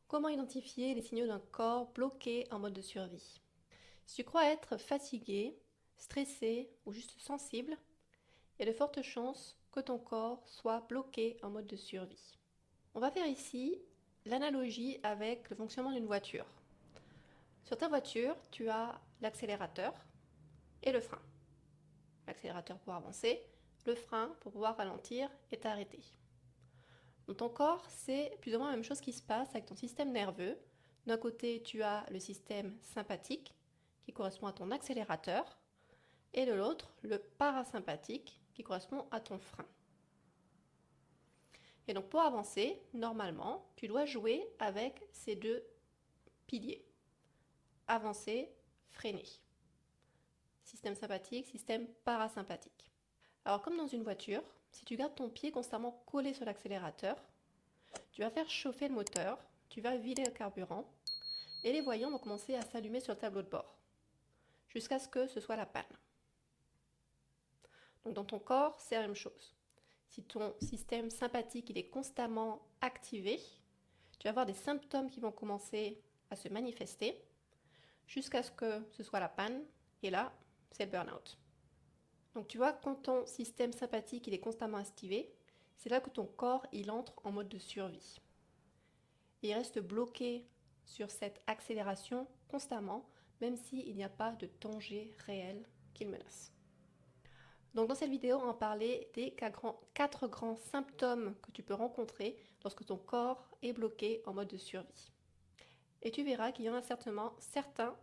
Comment identifier les signaux d'un corps bloqué en mode de survie? Si tu crois être fatigué, stressé ou juste sensible, il y a de fortes chances que ton corps soit bloqué en mode de survie. On va faire ici l'analogie avec le fonctionnement d'une voiture. Sur ta voiture, tu as l'accélérateur et le frein. L'accélérateur pour avancer, le frein pour pouvoir ralentir et t'arrêter. Dans ton corps, c'est plus ou moins la même chose qui se passe avec ton système nerveux. D'un côté, tu as le système sympathique qui correspond à ton accélérateur et de l'autre, le parasympathique qui correspond à ton frein. Et donc pour avancer, normalement, tu dois jouer avec ces deux piliers. Avancer, freiner. Système sympathique, système parasympathique. Alors comme dans une voiture, si tu gardes ton pied constamment collé sur l'accélérateur, tu vas faire chauffer le moteur, tu vas vider le carburant et les voyants vont commencer à s'allumer sur le tableau de bord jusqu'à ce que ce soit la panne. Donc dans ton corps, c'est la même chose. Si ton système sympathique il est constamment activé, tu vas avoir des symptômes qui vont commencer à se manifester jusqu'à ce que ce soit la panne et là, c'est le burn-out. Donc tu vois, quand ton système sympathique il est constamment activé, c'est là que ton corps il entre en mode de survie. Et il reste bloqué sur cette accélération constamment, même s'il n'y a pas de danger réel qui le menace. Donc dans cette vidéo, on va parler des 4 grands symptômes que tu peux rencontrer lorsque ton corps est bloqué en mode de survie. Et tu verras qu'il y en a certainement certains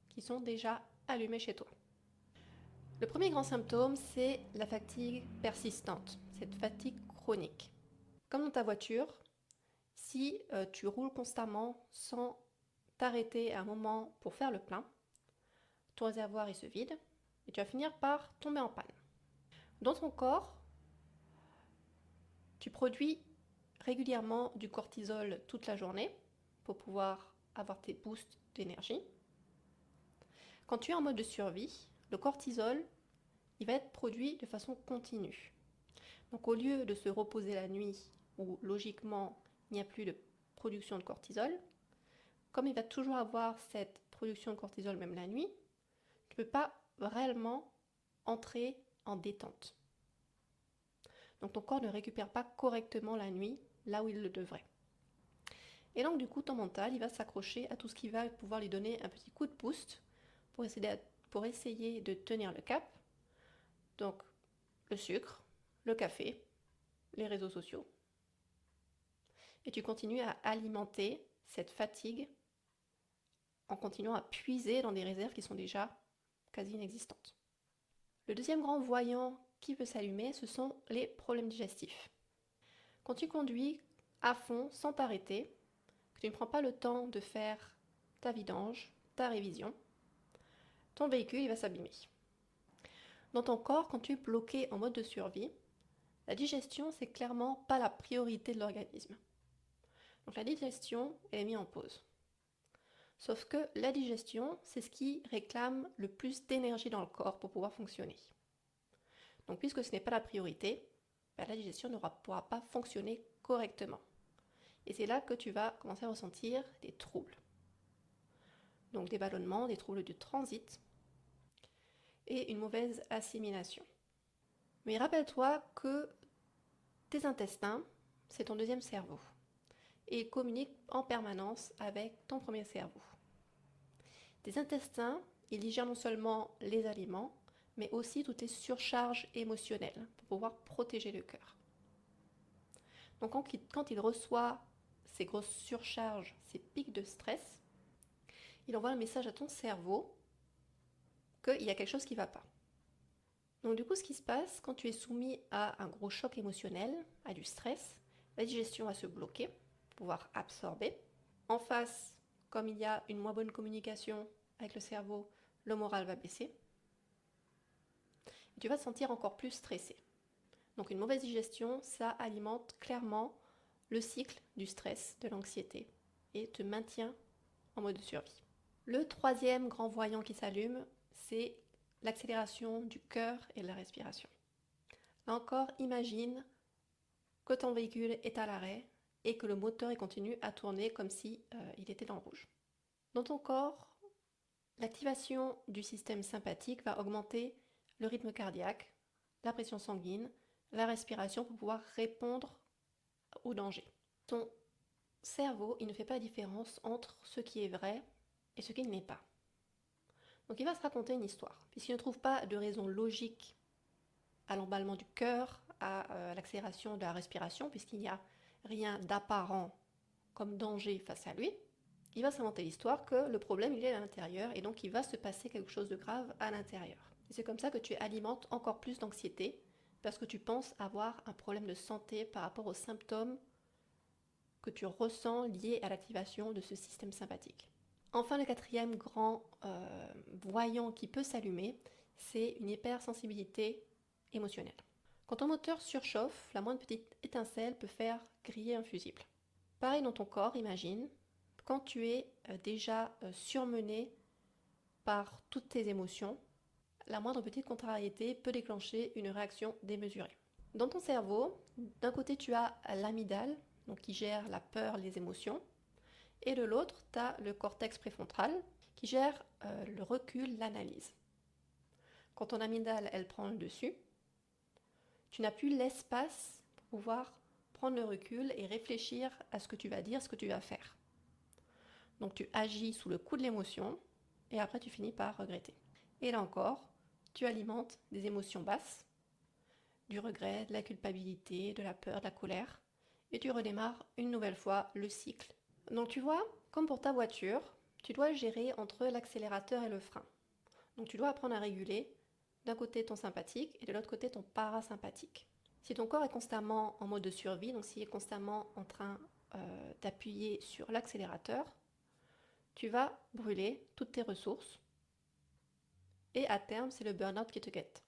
qui sont déjà allumés chez toi. Le premier grand symptôme, c'est la fatigue persistante, cette fatigue chronique. Comme dans ta voiture, si tu roules constamment sans t'arrêter à un moment pour faire le plein, ton réservoir il se vide et tu vas finir par tomber en panne. Dans ton corps, tu produis régulièrement du cortisol toute la journée pour pouvoir avoir tes boosts d'énergie. Quand tu es en mode de survie, le cortisol il va être produit de façon continue. Donc au lieu de se reposer la nuit où logiquement il n'y a plus de production de cortisol, comme il va toujours avoir cette production de cortisol même la nuit, tu ne peux pas réellement entrer en détente. Donc ton corps ne récupère pas correctement la nuit là où il le devrait. Et donc du coup ton mental il va s'accrocher à tout ce qui va pouvoir lui donner un petit coup de boost pour essayer de tenir le cap. Donc le sucre, le café, les réseaux sociaux. Et tu continues à alimenter cette fatigue en continuant à puiser dans des réserves qui sont déjà quasi inexistantes. Le deuxième grand voyant qui peut s'allumer, ce sont les problèmes digestifs. Quand tu conduis à fond sans t'arrêter, que tu ne prends pas le temps de faire ta vidange, ta révision, ton véhicule il va s'abîmer. Dans ton corps, quand tu es bloqué en mode de survie, la digestion c'est clairement pas la priorité de l'organisme. Donc la digestion elle est mise en pause. Sauf que la digestion, c'est ce qui réclame le plus d'énergie dans le corps pour pouvoir fonctionner. Donc puisque ce n'est pas la priorité, la digestion ne pourra pas fonctionner correctement. Et c'est là que tu vas commencer à ressentir des troubles. Donc des ballonnements, des troubles du transit et une mauvaise assimilation. Mais rappelle-toi que tes intestins, c'est ton deuxième cerveau. Et ils communiquent en permanence avec ton premier cerveau. Tes intestins, ils digèrent non seulement les aliments, mais aussi toutes les surcharges émotionnelles pour pouvoir protéger le cœur. Donc quand il reçoit ces grosses surcharges, ces pics de stress, il envoie un message à ton cerveau qu'il y a quelque chose qui ne va pas. Donc du coup, ce qui se passe quand tu es soumis à un gros choc émotionnel, à du stress, la digestion va se bloquer pour pouvoir absorber. En face, comme il y a une moins bonne communication avec le cerveau, le moral va baisser. Et tu vas te sentir encore plus stressé. Donc une mauvaise digestion, ça alimente clairement le cycle du stress, de l'anxiété et te maintient en mode de survie. Le troisième grand voyant qui s'allume, c'est l'accélération du cœur et de la respiration. Là encore, imagine que ton véhicule est à l'arrêt et que le moteur il continue à tourner comme si il était dans le rouge. Dans ton corps, l'activation du système sympathique va augmenter le rythme cardiaque, la pression sanguine, la respiration pour pouvoir répondre au danger. Ton cerveau, il ne fait pas la différence entre ce qui est vrai et ce qui ne l'est pas. Donc il va se raconter une histoire, puisqu'il ne trouve pas de raison logique à l'emballement du cœur, à l'accélération de la respiration, puisqu'il n'y a rien d'apparent comme danger face à lui. Il va s'inventer l'histoire que le problème il est à l'intérieur et donc il va se passer quelque chose de grave à l'intérieur. Et c'est comme ça que tu alimentes encore plus d'anxiété parce que tu penses avoir un problème de santé par rapport aux symptômes que tu ressens liés à l'activation de ce système sympathique. Enfin, le quatrième grand voyant qui peut s'allumer, c'est une hypersensibilité émotionnelle. Quand ton moteur surchauffe, la moindre petite étincelle peut faire griller un fusible. Pareil dans ton corps, imagine, quand tu es déjà surmené par toutes tes émotions, la moindre petite contrariété peut déclencher une réaction démesurée. Dans ton cerveau, d'un côté tu as l'amygdale, donc qui gère la peur, les émotions, et de l'autre tu as le cortex préfrontal qui gère le recul, l'analyse. Quand ton amygdale elle prend le dessus, tu n'as plus l'espace pour pouvoir prendre le recul et réfléchir à ce que tu vas dire, ce que tu vas faire. Donc tu agis sous le coup de l'émotion et après tu finis par regretter. Et là encore, tu alimentes des émotions basses, du regret, de la culpabilité, de la peur, de la colère, et tu redémarres une nouvelle fois le cycle. Donc tu vois, comme pour ta voiture, tu dois gérer entre l'accélérateur et le frein. Donc tu dois apprendre à réguler d'un côté ton sympathique et de l'autre côté ton parasympathique. Si ton corps est constamment en mode de survie, donc s'il est constamment en train d'appuyer sur l'accélérateur, tu vas brûler toutes tes ressources et à terme c'est le burn-out qui te guette.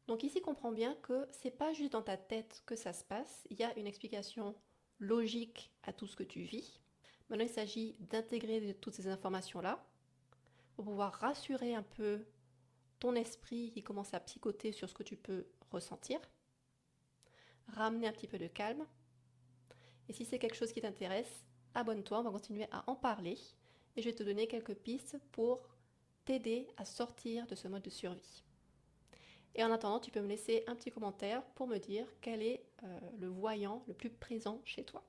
Donc ici comprends bien que c'est pas juste dans ta tête que ça se passe, il y a une explication logique à tout ce que tu vis. Maintenant il s'agit d'intégrer toutes ces informations-là pour pouvoir rassurer un peu ton esprit qui commence à psychoter sur ce que tu peux ressentir, ramener un petit peu de calme. Et si c'est quelque chose qui t'intéresse, abonne-toi, on va continuer à en parler et je vais te donner quelques pistes pour t'aider à sortir de ce mode de survie. Et en attendant, tu peux me laisser un petit commentaire pour me dire quel est le voyant le plus présent chez toi.